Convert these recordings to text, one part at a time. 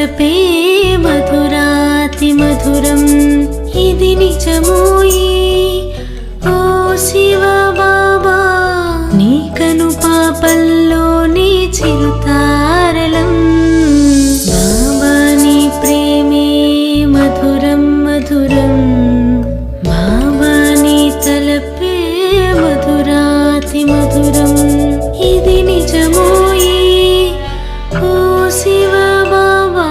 తలపే మధురాతి మధురం ఇది నిజమోయి ఓ శివ బాబా నీ కను పాపల్లోని చిరుతారలం బాబా నీ ప్రేమే మధురం మధురం బాబా నీ తలపే మధురాతి మధురం ఇది నిజమోయి ఓ శివ బాబా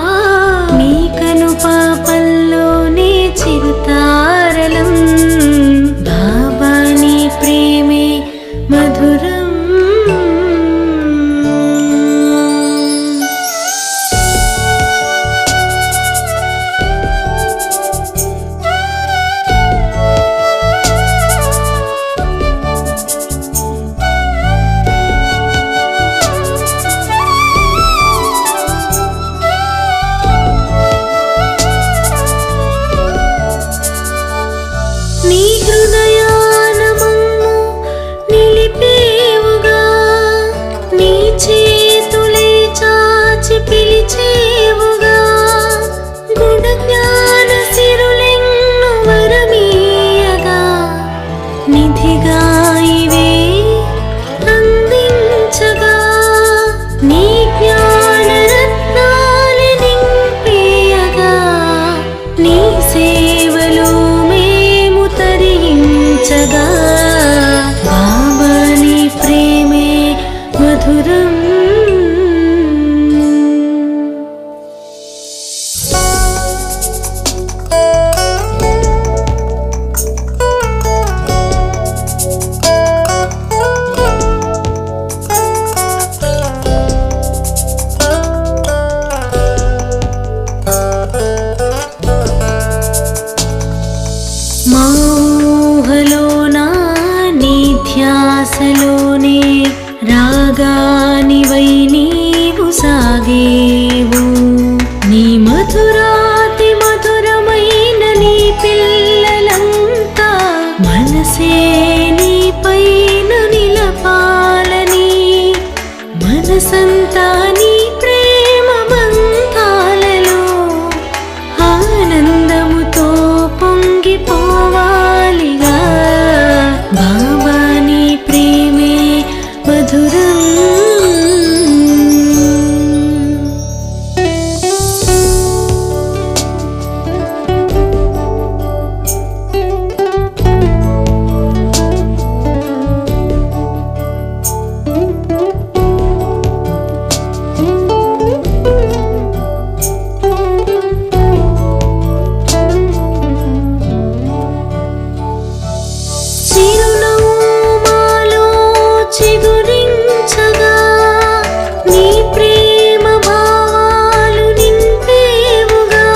నీ కను పాపల్లోనే చిరుతారలం బాబా నీ ప్రేమే మధురం నీ హృదయాన మమ్ము నిలిపేవుగా నీ చేతులే చాచి పిలిచేవుగా గుణ జ్ఞాన సిరులెన్ను వరమీయగా నిధిగా ఇవే అందించగా నీ జ్ఞాన రత్నాలు నింపేయగా నీ సేవలో తరించగా బాబా నీ ప్రేమే మధురం మోహలోనా నీ ధ్యాసలోనే రాగానివై నీవు సాగేవు నీ మధురాతి మధురమైన నీ పిల్లలంతా మనసే నీ పైన నిలపాలని మనసంతా నీ ప్రేమ బంధాలలో ఆనందముతో పొంగిపోవాలిగా బాబా నీ ప్రేమే మధురం చిరునవ్వుమాలో చిగురించగా నీ ప్రేమ భావాలు నింపేవుగా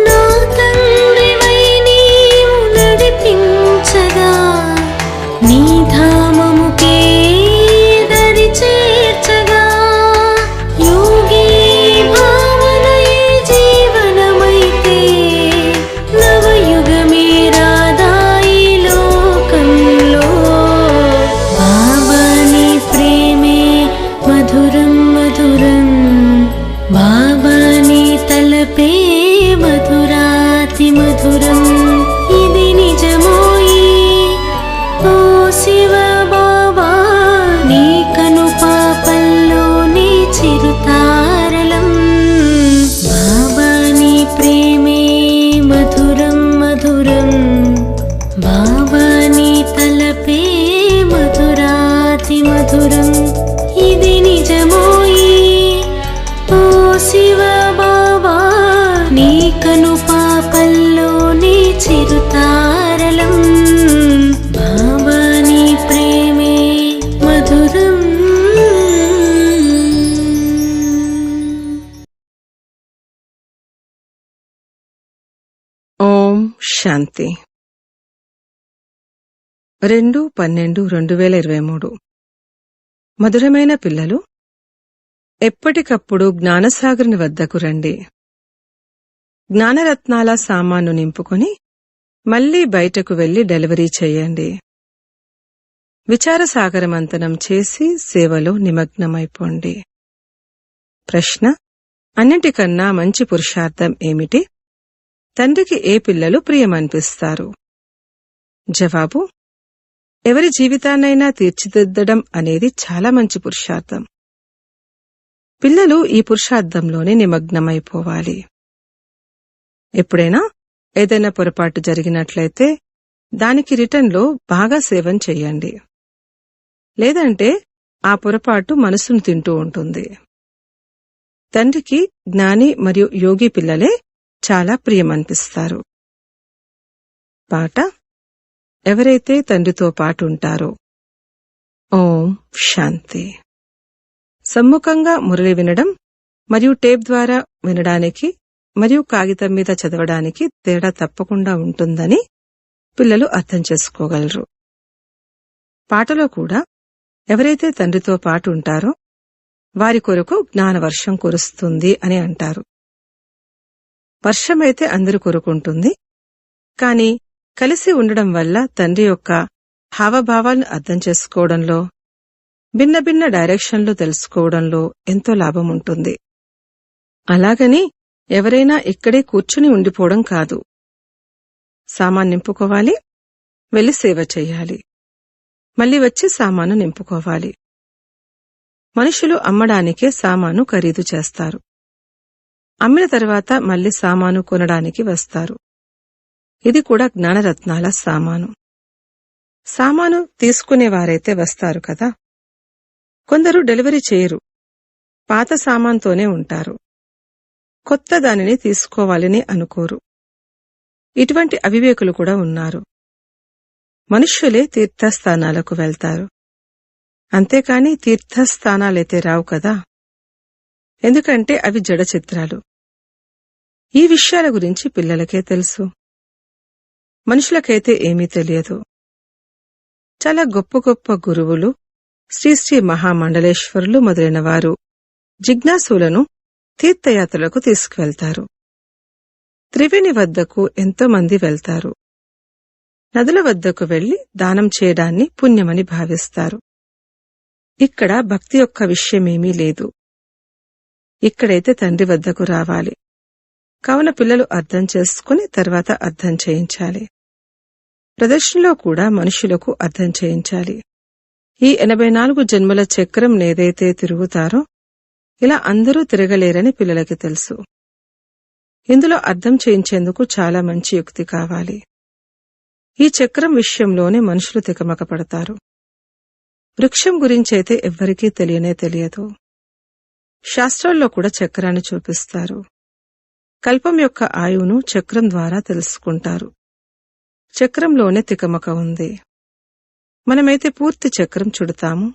నా తండ్రివై నీవు నడిపించగా నీ ధామముకే దరి చేర్చగా యోగి భావనయే జీవనమైతే నవయుగమే రాదాయి లోకంలో బాబా నీ ప్రేమే మధురం మధురం బాబా నీ తలపే మధురాతి మధురం ఇది నిజమోయి ఓ శివ బాబా నీ కను పాపల్లోని చిరుతారలం బాబా నీ ప్రేమే మధురం మధురం బాబా నీ తలపే మధురాతి మధురం ఇది నిజమోయి ఓ శివ బాబా నీ కను పాపల్లోని చిరుతారలం బాబా నీ ప్రేమే మధురం ఓం శాంతి 2/12/2023 మధురమైన పిల్లలు ఎప్పటికప్పుడు జ్ఞానసాగరుని వద్దకు రండి. జ్ఞానరత్నాల సామాను నింపుకొని మళ్లీ బయటకు వెళ్లి డెలివరీ చెయ్యండి. విచారసాగరమంతనం చేసి సేవలో నిమగ్నమైపోండి. ప్రశ్న: అన్నింటికన్నా మంచి పురుషార్థం ఏమిటి? తండ్రికి ఏ పిల్లలు ప్రియమనిపిస్తారు? జవాబు: ఎవరి జీవితాన్నైనా తీర్చిదిద్దడం అనేది చాలా మంచి పురుషార్థం. పిల్లలు ఈ పురుషార్థంలోనే నిమగ్నమైపోవాలి. ఎప్పుడైనా ఏదైనా పొరపాటు జరిగినట్లయితే దానికి రిటర్న్లో బాగా సేవం చెయ్యండి. లేదంటే ఆ పొరపాటు మనసును తింటూ ఉంటుంది. తండ్రికి జ్ఞాని మరియు యోగి పిల్లలే చాలా ప్రియమనిపిస్తారు. పాట: ఎవరైతే తండ్రితో పాటుంటారో. ఓం శాంతి. సమ్ముఖంగా మురళి వినడం మరియు టేప్ ద్వారా వినడానికి మరియు కాగితం మీద చదవడానికి తేడా తప్పకుండా ఉంటుందని పిల్లలు అర్థం చేసుకోగలరు. పాటలో కూడా ఎవరైతే తండ్రితో పాటు ఉంటారో వారి కొరకు జ్ఞానవర్షం కురుస్తుంది అని అంటారు. వర్షమైతే అందరి కొరకు ఉంటుంది, కాని కలిసి ఉండడం వల్ల తండ్రి యొక్క హావభావాలను అర్థం చేసుకోవడంలో, భిన్న భిన్న డైరెక్షన్లు తెలుసుకోవడంలో ఎంతో లాభం ఉంటుంది. అలాగని ఎవరైనా ఇక్కడే కూర్చుని ఉండిపోవడం కాదు. సామాను నింపుకోవాలి, వెళ్లి సేవ చెయ్యాలి, మళ్లీ వచ్చి సామాను నింపుకోవాలి. మనుషులు అమ్మడానికే సామాను ఖరీదు చేస్తారు. అమ్మిన తర్వాత మళ్లీ సామాను కొనడానికి వస్తారు. ఇది కూడా జ్ఞానరత్నాల సామాను. సామాను తీసుకునేవారైతే వస్తారు కదా. కొందరు డెలివరీ చేయరు, పాత సామాన్తోనే ఉంటారు. కొత్త దానిని తీసుకోవాలని అనుకోరు. ఇటువంటి అవివేకులు కూడా ఉన్నారు. మనుష్యులే తీర్థస్థానాలకు వెళ్తారు, అంతేకాని తీర్థస్థానాలైతే రావు కదా. ఎందుకంటే అవి జడ చిత్రాలు. ఈ విషయాల గురించి పిల్లలకే తెలుసు, మనుషులకైతే ఏమీ తెలియదు. చాలా గొప్ప గొప్ప గురువులు, శ్రీ శ్రీ మహామండలేశ్వరులు మొదలైన వారు జిజ్ఞాసులను తీర్థయాత్రలకు తీసుకువెళ్తారు. త్రివేణి వద్దకు ఎంతో మంది వెళ్తారు. నదుల వద్దకు వెళ్లి దానం చేయడాన్ని పుణ్యమని భావిస్తారు. ఇక్కడ భక్తి యొక్క విషయమేమీ లేదు. ఇక్కడైతే తండ్రి వద్దకు రావాలి. కావున పిల్లలు అర్థం చేసుకుని తర్వాత అర్థం చేయించాలి. ప్రదర్శనలో కూడా మనుషులకు అర్థం చేయించాలి. ఈ 84 జన్మల చక్రం ఏదైతే తిరుగుతారో ఇలా అందరూ తిరగలేరని పిల్లలకి తెలుసు. ఇందులో అర్థం చేయించేందుకు చాలా మంచి యుక్తి కావాలి. ఈ చక్రం విషయంలోనే మనుషులు తికమక పడతారు. వృక్షం గురించైతే ఎవ్వరికీ తెలియనే తెలియదు. శాస్త్రాల్లో కూడా చక్రాన్ని చూపిస్తారు. కల్పం యొక్క ఆయువును చక్రం ద్వారా తెలుసుకుంటారు. చక్రంలోనే తికమక ఉంది. మనమైతే పూర్తి చక్రం చుడతాము,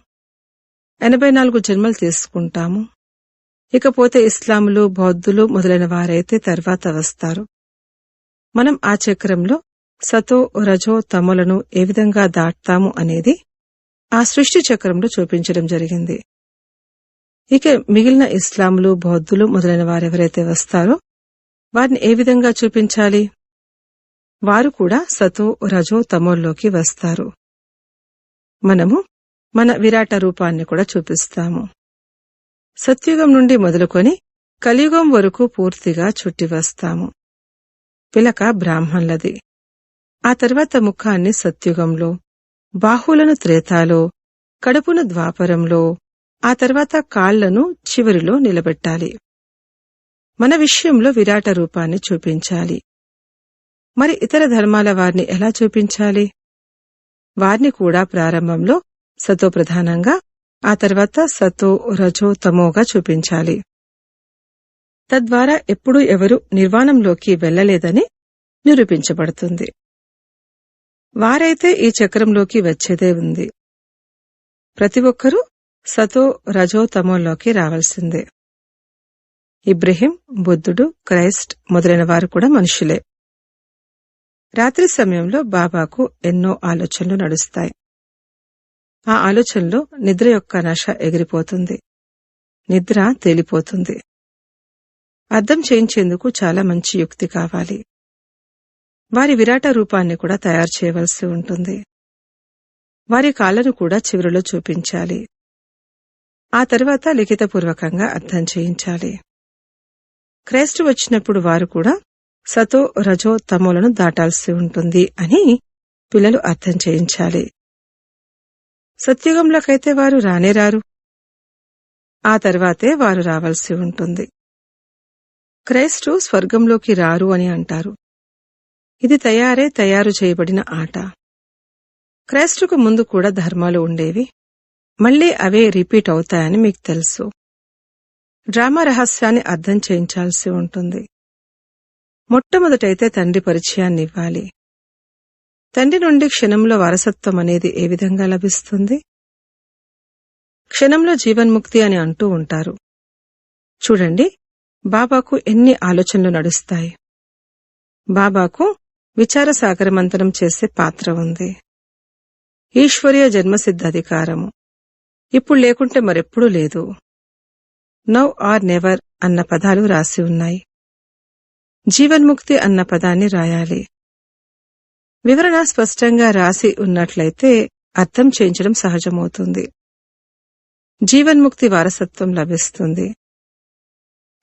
84 జన్మలు తీసుకుంటాము. ఇకపోతే ఇస్లాములు, బౌద్ధులు మొదలైన వారైతే తర్వాత వస్తారు. మనం ఆ చక్రంలో సతో, రజో, తమోలను ఏ విధంగా దాటుతాము అనేది ఆ సృష్టి చక్రంలో చూపించడం జరిగింది. ఇక మిగిలిన ఇస్లాములు, బౌద్ధులు మొదలైన వారెవరైతే వస్తారో వారిని ఏ విధంగా చూపించాలి? వారు కూడా సతో, రజో, తమోల్లోకి వస్తారు. మనము మన విరాట రూపాన్ని కూడా చూపిస్తాము. సత్యుగం నుండి మొదలుకొని కలియుగం వరకు పూర్తిగా చుట్టి వస్తాము. పిలక బ్రాహ్మణులది. ఆ తర్వాత ముఖాన్ని సత్యుగంలో, బాహువులను త్రేతాలో, కడుపును ద్వాపరంలో, ఆ తర్వాత కాళ్లను చివరిలో నిలబెట్టాలి. మన విషయంలో విరాట రూపాన్ని చూపించాలి. మరి ఇతర ధర్మాల వారిని ఎలా చూపించాలి? వారిని కూడా ప్రారంభంలో సతో ప్రధానంగా, ఆ తర్వాత సతో, రజో, తమోగా చూపించాలి. తద్వారా ఎప్పుడూ ఎవరు నిర్వాణంలోకి వెళ్లలేదని నిరూపించబడుతుంది. వారైతే ఈ చక్రంలోకి వచ్చేదే ఉంది. ప్రతి ఒక్కరూ సతో, రజో, తమోల్లోకి రావాల్సిందే. ఇబ్రహీం, బుద్ధుడు, క్రైస్ట్ మొదలైన వారు కూడా మనుషులే. రాత్రి సమయంలో బాబాకు ఎన్నో ఆలోచనలు నడుస్తాయి. ఆ ఆలోచనలో నిద్ర యొక్క నశ ఎగిరిపోతుంది, నిద్ర తేలిపోతుంది. అర్థం చేయించేందుకు చాలా మంచి యుక్తి కావాలి. వారి విరాట రూపాన్ని కూడా తయారు చేయవలసి ఉంటుంది. వారి కాళ్లను కూడా చివరిలో చూపించాలి. ఆ తర్వాత లిఖితపూర్వకంగా అర్థం చేయించాలి. క్రైస్తు వచ్చినప్పుడు వారు కూడా సతో రజో తమోలను దాటాల్సి ఉంటుంది అని పిల్లలు అర్థం చేయించాలి. సత్యుగంలోకైతే వారు రానేరారు. ఆ తర్వాతే వారు రావాల్సి ఉంటుంది. క్రైస్తు స్వర్గంలోకి రారు అని అంటారు. ఇది తయారు చేయబడిన ఆట. క్రైస్తుకు ముందు కూడా ధర్మాలు ఉండేవి. మళ్లీ అవే రిపీట్ అవుతాయని మీకు తెలుసు. డ్రామా రహస్యాన్ని అర్థం చేయించాల్సి ఉంటుంది. మొట్టమొదటైతే తండ్రి పరిచయాన్ని ఇవ్వాలి. తండ్రి నుండి క్షణంలో వారసత్వం అనేది ఏ విధంగా లభిస్తుంది? క్షణంలో జీవన్ముక్తి అని అంటూ ఉంటారు. చూడండి, బాబాకు ఎన్ని ఆలోచనలు నడుస్తాయి. బాబాకు విచారసాగరమంతనం చేసే పాత్ర ఉంది. ఈశ్వరీయ జన్మసిద్ధ అధికారము ఇప్పుడు లేకుంటే మరెప్పుడూ లేదు. నౌ ఆర్ నెవర్ అన్న పదాలు రాసి ఉన్నాయి. జీవన్ముక్తి అన్న పదాన్ని రాయాలి. వివరణ స్పష్టంగా రాసి ఉన్నట్లయితే అర్థం చేయించడం సహజమవుతుంది. జీవన్ముక్తి వారసత్వం లభిస్తుంది.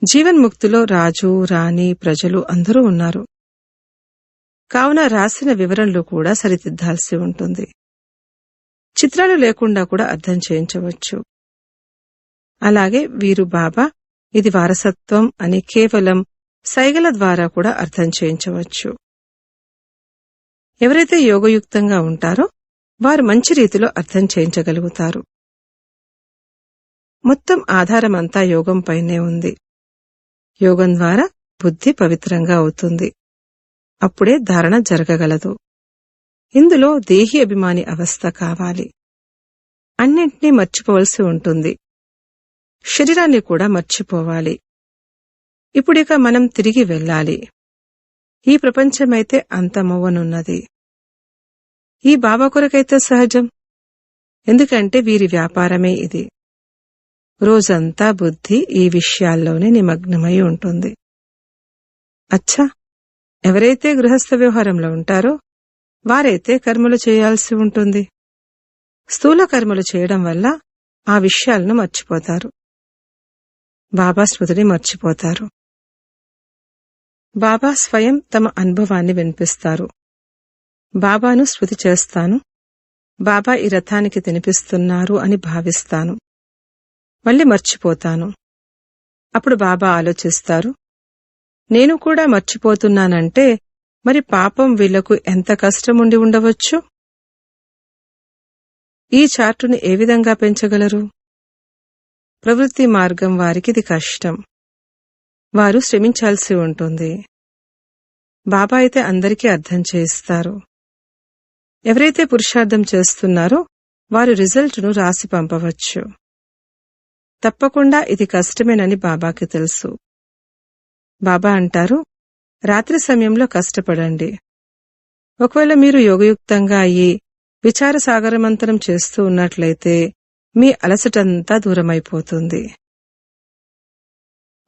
జీవన్ముక్తిలో రాజు, రాణి, ప్రజలు అందరూ ఉన్నారు. కావున రాసిన వివరణలు కూడా సరిదిద్దాల్సి ఉంటుంది. చిత్రాలు లేకుండా కూడా అర్థం చేయించవచ్చు. అలాగే వీరు బాబా ఇది వారసత్వం అని కేవలం సైగల ద్వారా కూడా అర్థం చేయించవచ్చు. ఎవరైతే యోగయుక్తంగా ఉంటారో వారు మంచి రీతిలో అర్థం చేయించగలుగుతారు. మొత్తం ఆధారమంతా యోగంపైనే ఉంది. యోగం ద్వారా బుద్ధి పవిత్రంగా అవుతుంది. అప్పుడే ధారణ జరగగలదు. ఇందులో దేహి అభిమాని అవస్థ కావాలి. అన్నింటినీ మర్చిపోవలసి ఉంటుంది. శరీరాన్ని కూడా మర్చిపోవాలి. ఇప్పుడిక మనం తిరిగి వెళ్ళాలి. ఈ ప్రపంచమైతే అంతమవ్వనున్నది. ఈ బాబా కొరకైతే సహజం. ఎందుకంటే వీరి వ్యాపారమే ఇది. రోజంతా బుద్ధి ఈ విషయాల్లోనే నిమగ్నమై ఉంటుంది. అచ్చా, ఎవరైతే గృహస్థ వ్యవహారంలో ఉంటారో వారైతే కర్మలు చేయాల్సి ఉంటుంది. స్థూల కర్మలు చేయడం వల్ల ఆ విషయాలను మర్చిపోతారు. బాబా స్మృతిని మర్చిపోతారు. బాబా స్వయం తమ అనుభవాన్ని వినిపిస్తారు. బాబాను స్మృతి చేస్తాను, బాబా ఈ రథానికి తినిపిస్తున్నారు అని భావిస్తాను, మళ్ళీ మర్చిపోతాను. అప్పుడు బాబా ఆలోచిస్తారు, నేను కూడా మర్చిపోతున్నానంటే మరి పాపం వీళ్లకు ఎంత కష్టముండి ఉండవచ్చు? ఈ చార్టును ఏ విధంగా పెంచగలరు? ప్రవృత్తి మార్గం వారికిది కష్టం. వారు శ్రమించాల్సి ఉంటుంది. బాబా అయితే అందరికీ అర్థం చేయిస్తారు. ఎవరైతే పురుషార్థం చేస్తున్నారో వారు రిజల్ట్ను రాసి పంపవచ్చు. తప్పకుండా ఇది కష్టమేనని బాబాకి తెలుసు. బాబా అంటారు, రాత్రి సమయంలో కష్టపడండి. ఒకవేళ మీరు యోగయుక్తంగా అయ్యి విచారసాగరమంతనం చేస్తూ ఉన్నట్లయితే మీ అలసటంతా దూరమైపోతుంది.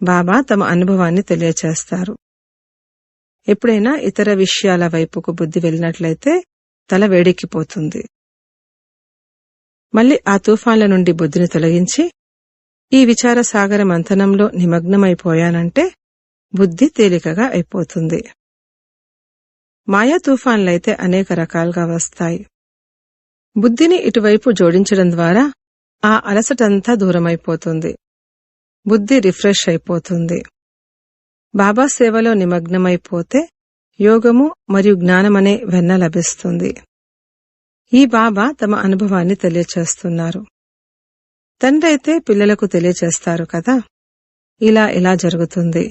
బాబా తమ అనుభవాన్ని తెలియచేస్తారు. ఎప్పుడైనా ఇతర విషయాల వైపుకు బుద్ధి వెళ్ళినట్లయితే తల వేడెక్కిపోతుంది. మళ్ళీ ఆ తుఫాన్ల నుండి బుద్ధిని తొలగించి ఈ విచార సాగర మంథనంలో నిమగ్నమైపోయానంటే బుద్ధి తేలికగా అయిపోతుంది. మాయా తుఫాన్లైతే అనేక రకాలుగా వస్తాయి. బుద్ధిని ఇటువైపు జోడించడం ద్వారా ఆ అలసటంతా దూరమైపోతుంది. బుద్ధి రిఫ్రెష్ అయిపోతుంది. బాబా సేవలో నిమగ్నమైపోతే యోగము మరియు జ్ఞానమనే వెన్న లభిస్తుంది. ఈ బాబా తమ అనుభవాన్ని తెలియచేస్తున్నారు. తండ్రి అయితే పిల్లలకు తెలియచేస్తారు కదా, ఇలా జరుగుతుంది,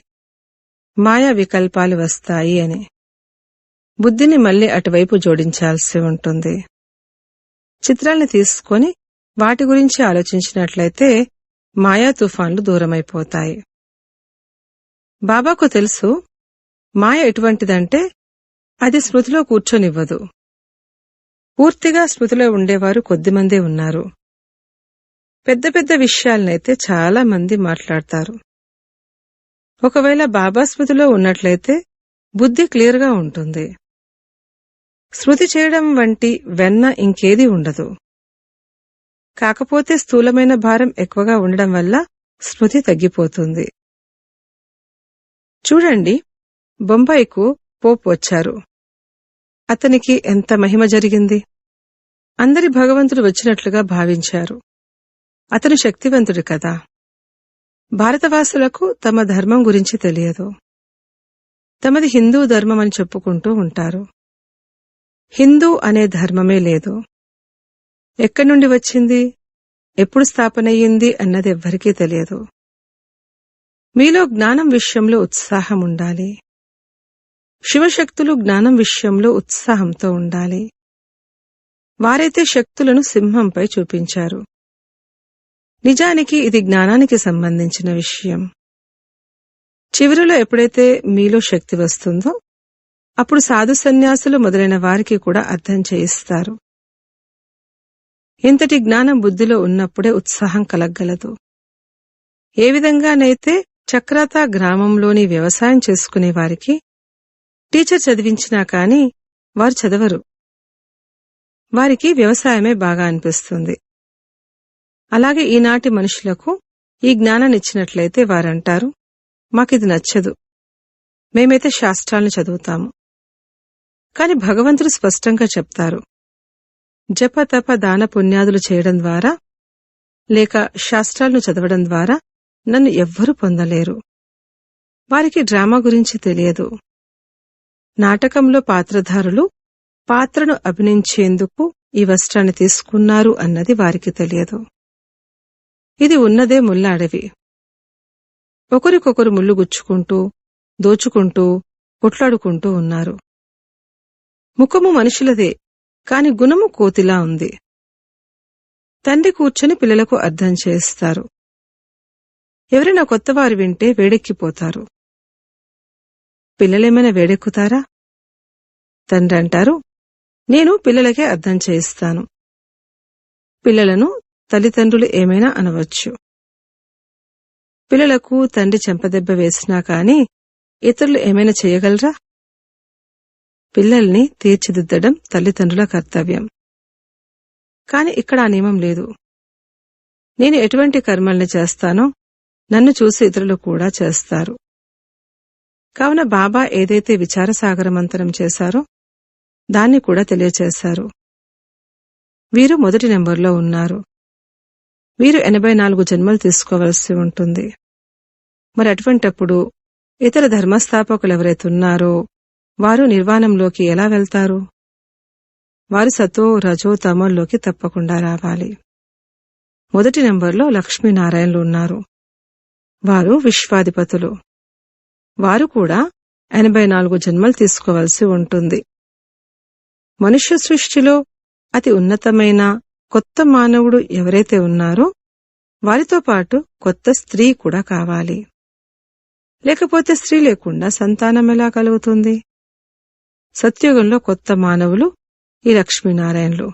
మాయా వికల్పాలు వస్తాయి అని. బుద్ధిని మళ్లీ అటువైపు జోడించాల్సి ఉంటుంది. చిత్రాల్ని తీసుకొని వాటి గురించి ఆలోచించినట్లయితే మాయా తుఫాన్లు దూరమైపోతాయి. బాబాకు తెలుసు, మాయ ఎటువంటిదంటే అది స్మృతిలో కూర్చొనివ్వదు. పూర్తిగా స్మృతిలో ఉండేవారు కొద్దిమందే ఉన్నారు. పెద్ద పెద్ద విషయాలనైతే చాలా మంది మాట్లాడతారు. ఒకవేళ బాబా స్మృతిలో ఉన్నట్లయితే బుద్ధి క్లియర్గా ఉంటుంది. స్మృతి చేయడం వంటి వెన్న ఇంకేదీ ఉండదు. కాకపోతే స్థూలమైన భారం ఎక్కువగా ఉండడం వల్ల స్మృతి తగ్గిపోతుంది. చూడండి, బొంబాయికు పోప్ వచ్చారు. అతనికి ఎంత మహిమ జరిగింది. అందరి భగవంతుడు వచ్చినట్లుగా భావించారు. అతను శక్తివంతుడు కదా. భారతవాసులకు తమ ధర్మం గురించి తెలియదు. తమది హిందూ ధర్మం అని చెప్పుకుంటూ ఉంటారు. హిందూ అనే ధర్మమే లేదు. ఎక్కడి నుండి వచ్చింది, ఎప్పుడు స్థాపనయ్యింది అన్నది ఎవ్వరికీ తెలియదు. మీలో జ్ఞానం విషయంలో ఉత్సాహం ఉండాలి. శివశక్తులు జ్ఞానం విషయంలో ఉత్సాహంతో ఉండాలి. వారైతే శక్తులను సింహంపై చూపించారు. నిజానికి ఇది జ్ఞానానికి సంబంధించిన విషయం. చివరిలో ఎప్పుడైతే మీలో శక్తి వస్తుందో అప్పుడు సాధు సన్యాసులు మొదలైన వారికి కూడా అర్థం చేయిస్తారు. ఇంతటి జ్ఞానం బుద్ధిలో ఉన్నప్పుడే ఉత్సాహం కలగగలదు. ఏ విధంగానైతే చక్రాతా గ్రామంలోని వ్యవసాయం చేసుకునే వారికి టీచర్ చదివించినా కాని వారు చదవరు. వారికి వ్యవసాయమే బాగా అనిపిస్తుంది. అలాగే ఈనాటి మనుషులకు ఈ జ్ఞానాన్నిచ్చినట్లయితే వారంటారు, మాకిది నచ్చదు, మేమైతే శాస్త్రాలను చదువుతాము. కాని భగవంతుడు స్పష్టంగా చెప్తారు, జప తప దాన పుణ్యాదులు చేయడం ద్వారా లేక శాస్త్రాలను చదవడం ద్వారా నన్ను ఎవ్వరూ పొందలేరు. వారికి డ్రామా గురించి తెలియదు. నాటకంలో పాత్రధారులు పాత్రను అభినయించేందుకు ఈ వస్త్రాన్ని తీసుకున్నారు అన్నది వారికి తెలియదు. ఇది ఉన్నదే ముళ్ళ అడవి. ఒకరికొకరు ముళ్ళు గుచ్చుకుంటూ, దోచుకుంటూ, కొట్లాడుకుంటూ ఉన్నారు. ముఖము మనుషులదే, కాని గుణము కోతిలా ఉంది. తండ్రి కూర్చొని పిల్లలకు అర్థం చేస్తారు. ఎవరైనా కొత్తవారు వింటే వేడెక్కిపోతారు. పిల్లలేమైనా వేడెక్కుతారా? తండ్రి అంటారు, నేను పిల్లలకే అర్థం చేయిస్తాను. పిల్లలను తల్లిదండ్రులు ఏమైనా అనవచ్చు. పిల్లలకు తండ్రి చెంపదెబ్బ వేసినా కాని ఇతరులు ఏమైనా చేయగలరా? పిల్లల్ని తీర్చిదిద్దడం తల్లిదండ్రుల కర్తవ్యం. కాని ఇక్కడ ఆ నియమం లేదు. నేను ఎటువంటి కర్మల్ని చేస్తానో నన్ను చూసి ఇతరులు కూడా చేస్తారు. కావున బాబా ఏదైతే విచారసాగరమంతరం చేశారో దాన్ని కూడా తెలియచేశారు. వీరు మొదటి నెంబర్లో ఉన్నారు. వీరు 84 జన్మలు తీసుకోవలసి ఉంటుంది. మరి అటువంటప్పుడు ఇతర ధర్మస్థాపకులెవరైతే ఉన్నారో వారు నిర్వాణంలోకి ఎలా వెళ్తారు? వారు సతో రజో తమోల్లోకి తప్పకుండా రావాలి. మొదటి నెంబర్లో లక్ష్మీనారాయణలు ఉన్నారు. వారు విశ్వాధిపతులు. వారు కూడా 84 జన్మలు తీసుకోవలసి ఉంటుంది. మనుష్య సృష్టిలో అతి ఉన్నతమైన కొత్త మానవుడు ఎవరైతే ఉన్నారో వారితో పాటు కొత్త స్త్రీ కూడా కావాలి. లేకపోతే స్త్రీ లేకుండా సంతానం ఎలా కలుగుతుంది? సత్యుగంలో కొత్త మానవులు ఈ లక్ష్మీనారాయణలు.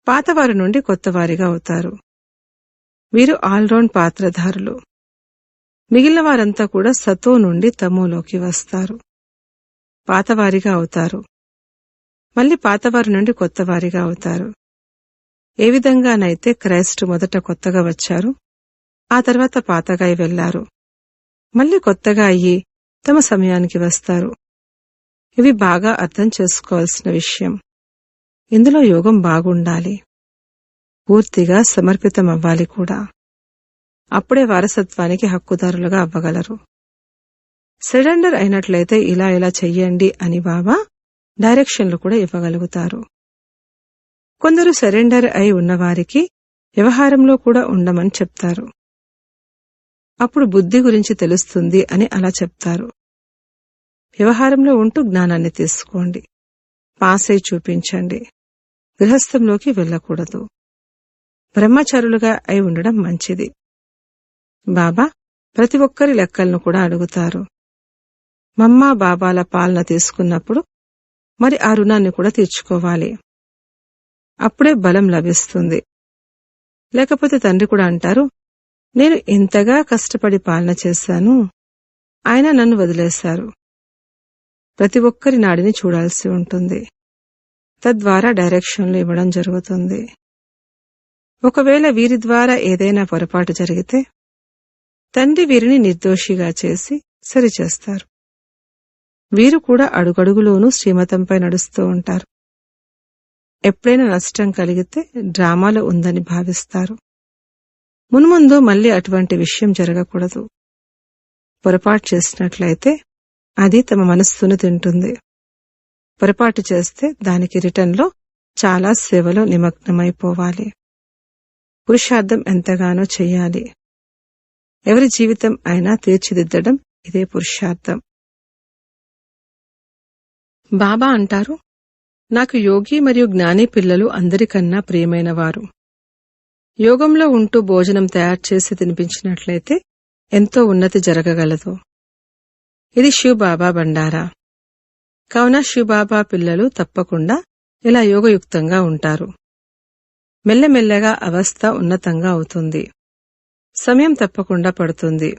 పాతవారి నుండి కొత్తవారిగా అవుతారు. వీరు ఆల్రౌండ్ పాత్రధారులు. మిగిలిన వారంతా కూడా సతో నుండి తమోలోకి వస్తారు. పాతవారిగా అవుతారు. మళ్ళీ పాతవారి నుండి కొత్తవారిగా అవుతారు. ఏ విధంగానైతే క్రైస్తు మొదట కొత్తగా వచ్చారు, ఆ తర్వాత పాతగా వెళ్లారు, మళ్ళీ కొత్తగా అయ్యి తమ సమయానికి వస్తారు. ఇవి బాగా అర్థం చేసుకోవాల్సిన విషయం. ఇందులో యోగం బాగుండాలి. పూర్తిగా సమర్పితమవ్వాలి కూడా. అప్పుడే వారసత్వానికి హక్కుదారులుగా అవ్వగలరు. సరెండర్ అయినట్లయితే ఇలా ఇలా చెయ్యండి అని బాబా డైరెక్షన్లు కూడా ఇవ్వగలుగుతారు. కొందరు సరెండర్ అయి ఉన్నవారికి వ్యవహారంలో కూడా ఉండమని చెప్తారు. అప్పుడు బుద్ధి గురించి తెలుస్తుంది అని అలా చెప్తారు. వ్యవహారంలో ఉంటూ జ్ఞానాన్ని తీసుకోండి. పాస్ అయి చూపించండి. గృహస్థంలోకి వెళ్ళకూడదు. బ్రహ్మచారులుగా అయి ఉండడం మంచిది. బాబా ప్రతి ఒక్కరి లెక్కలను కూడా అడుగుతారు. మమ్మా బాబాల పాలన తీసుకున్నప్పుడు మరి ఆ రుణాన్ని కూడా తీర్చుకోవాలి. అప్పుడే బలం లభిస్తుంది. లేకపోతే తండ్రి కూడా అంటారు, నేను ఇంతగా కష్టపడి పాలన చేశాను, ఆయన నన్ను వదిలేశారు. ప్రతి ఒక్కరి నాడిని చూడాల్సి ఉంటుంది. తద్వారా డైరెక్షన్లు ఇవ్వడం జరుగుతుంది. ఒకవేళ వీరి ద్వారా ఏదైనా పొరపాటు జరిగితే తండ్రి వీరిని నిర్దోషిగా చేసి సరిచేస్తారు. వీరు కూడా అడుగడుగులోనూ శ్రీమతంపై నడుస్తూ ఉంటారు. ఎప్పుడైనా నష్టం కలిగితే డ్రామాలో ఉందని భావిస్తారు. మున్ముందు మళ్ళీ అటువంటి విషయం జరగకూడదు. పొరపాటు చేసినట్లయితే అది తమ మనస్సును తింటుంది. పొరపాటు చేస్తే దానికి రిటర్న్లో చాలా సేవలో నిమగ్నమైపోవాలి. పురుషార్థం ఎంతగానో చెయ్యాలి. ఎవరి జీవితం అయినా తీర్చిదిద్దడం ఇదే పురుషార్థం. బాబా అంటారు, నాకు యోగి మరియు జ్ఞాని పిల్లలు అందరికన్నా ప్రియమైనవారు. యోగంలో ఉంటూ భోజనం తయారు చేసి తినిపించినట్లయితే ఎంతో ఉన్నతి జరగగలదు. ఇది శివబాబా బండారా. కావున శివబాబా పిల్లలు తప్పకుండా ఇలా యోగయుక్తంగా ఉంటారు. మెల్లమెల్లగా అవస్థ ఉన్నతంగా అవుతుంది. సమయం తప్పకుండా పడుతుంది.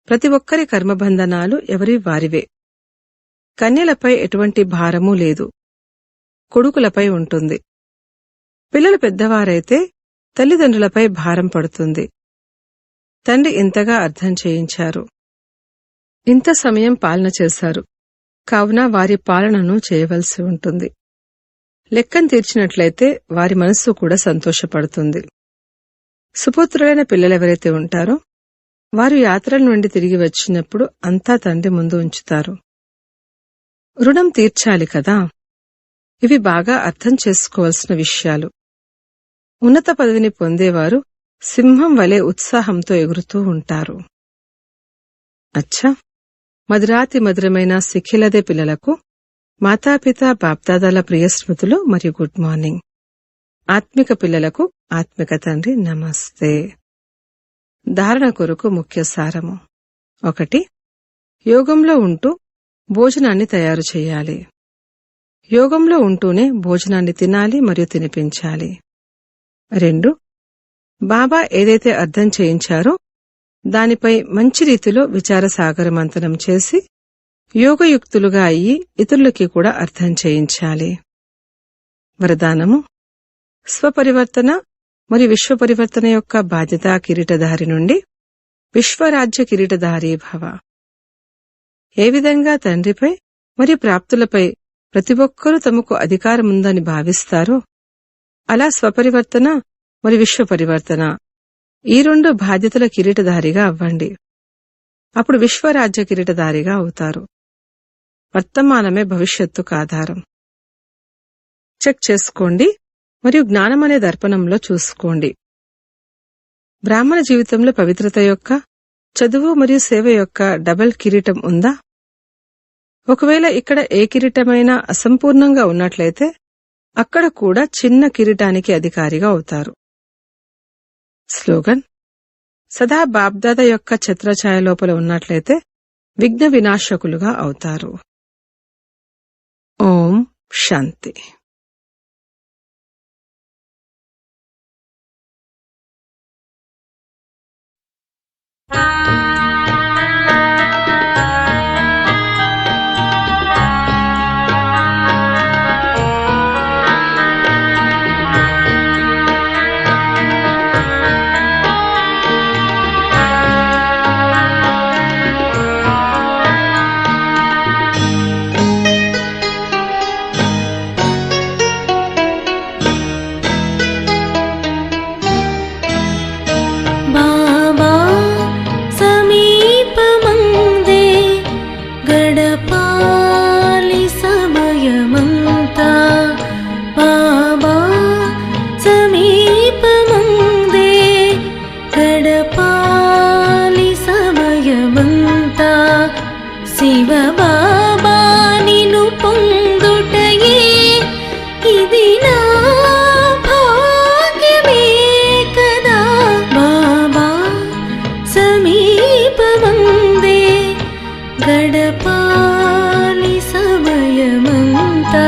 ప్రతి ఒక్కరి కర్మబంధనాలు ఎవరి వారివే. కన్యలపై ఎటువంటి భారమూ లేదు. కొడుకులపై ఉంటుంది. పిల్లలు పెద్దవారైతే తల్లిదండ్రులపై భారం పడుతుంది. తండ్రి ఇంతగా అర్థం చేయించారు. ఇంత సమయం పాలన చేశారు. కావున వారి పాలనను చేయవలసి ఉంటుంది. లెక్కను తీర్చినట్లయితే వారి మనస్సు కూడా సంతోషపడుతుంది. సుపుత్రులైన పిల్లలెవరైతే ఉంటారో వారు యాత్రల నుండి తిరిగి వచ్చినప్పుడు అంతా తండ్రి ముందు ఉంచుతారు. రుణం తీర్చాలి కదా. ఇవి బాగా అర్థం చేసుకోవాల్సిన విషయాలు. ఉన్నత పదవిని పొందేవారు సింహం వలె ఉత్సాహంతో ఎగురుతూ ఉంటారు. అచ్చా, మధురాతి మధురమైన సిఖిలదే పిల్లలకు మాతాపిత బాప్దాదాల ప్రియ స్మృతులు మరియు గుడ్ మార్నింగ్. ఆత్మిక పిల్లలకు ఆత్మిక తండ్రి నమస్తే. ధారణ కొరకు ముఖ్య సారము. 1. యోగంలో ఉంటూ భోజనాన్ని తయారు చేయాలి. యోగంలో ఉంటూనే భోజనాన్ని తినాలి మరియు తినిపించాలి. 2. బాబా ఏదైతే అర్థం చేయించారో దానిపై మంచి రీతిలో విచారసాగర మంథనం చేసి యోగయుక్తులుగా అయ్యి ఇతరులకి కూడా అర్థం చేయించాలి. వరదానము: స్వపరివర్తన మరియు విశ్వపరివర్తన యొక్క బాధ్యతా కిరీటధారి నుండి విశ్వరాజ్య కిరీటధారీ భవ. ఏ విధంగా తండ్రిపై మరియు ప్రాప్తులపై ప్రతి ఒక్కరూ తమకు అధికారముందని భావిస్తారో అలా స్వపరివర్తన మరియు విశ్వపరివర్తన ఈ 2 బాధ్యతల కిరీటధారిగా అవ్వండి. అప్పుడు విశ్వరాజ్య కిరీటధారిగా అవుతారు. వర్తమానమే భవిష్యత్తుకు ఆధారం. చెక్ చేసుకోండి మరియు జ్ఞానమనే దర్పణంలో చూసుకోండి. బ్రాహ్మణ జీవితంలో పవిత్రత యొక్క, చదువు మరియు సేవ యొక్క డబుల్ కిరీటం ఉందా? ఒకవేళ ఇక్కడ ఏ కిరీటమైనా అసంపూర్ణంగా ఉన్నట్లయితే అక్కడ కూడా చిన్న కిరీటానికి అధికారిగా అవుతారు. స్లోగన్: సదా బాబ్దాదా యొక్క ఛత్రఛాయ లోపల ఉన్నట్లయితే విఘ్న వినాశకులుగా అవుతారు. ఓం శాంతి. బాబా సమీపమందే గడపాలి సమయమంతా. బాబా సమీపమందే గడపాలి సమయమంతా. శివ బాబా నిను పొందుటయే ఇది నా భాగ్యమే కదా. బాబా సమీపమందే గడపాలి సమయమంతా.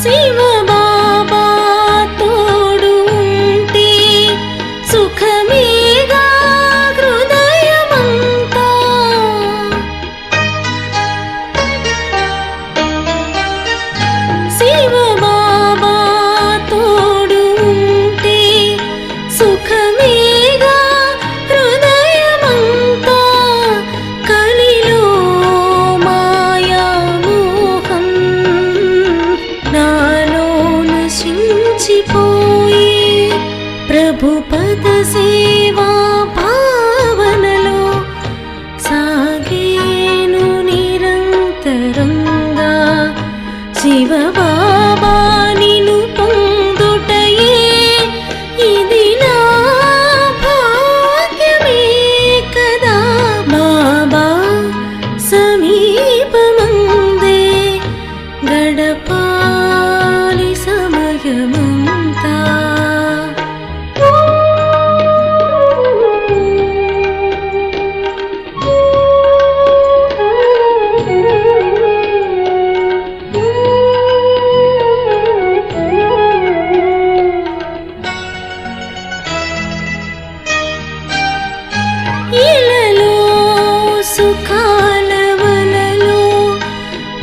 శివ బాబా తోడు ఉంటే సుఖమే సేవా భావనలో సాగేను నిరంతరంగా శివ బాబా నిను పొందుటయే ఇది నా భాగ్యమే కదా బాబా సమీపమందే గడపాలి సమయమంతా ఇలలో సుఖాల వలలో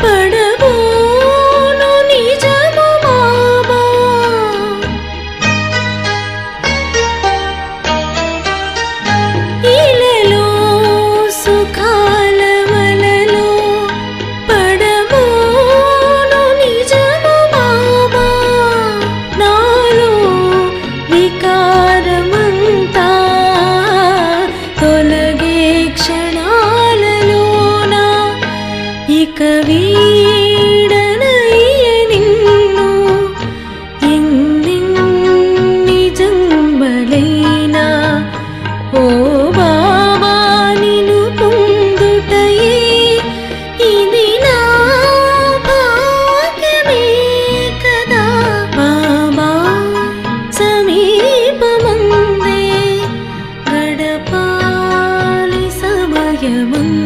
పడబోను నిజము బాబా ఇలలో సుఖాల వలలో పడబోను నిజము బాబా నాలో వికారమంతా తొలగే క్షణాలలోన ఇక వీడనయ్య నిన్ను ఎన్నెన్ని జన్మలైనా ఓ బాబా నిను పొందుటయే ఇది నా భాగ్యమే కదా బాబా సమీపమందే గడపాలి సమయమంతా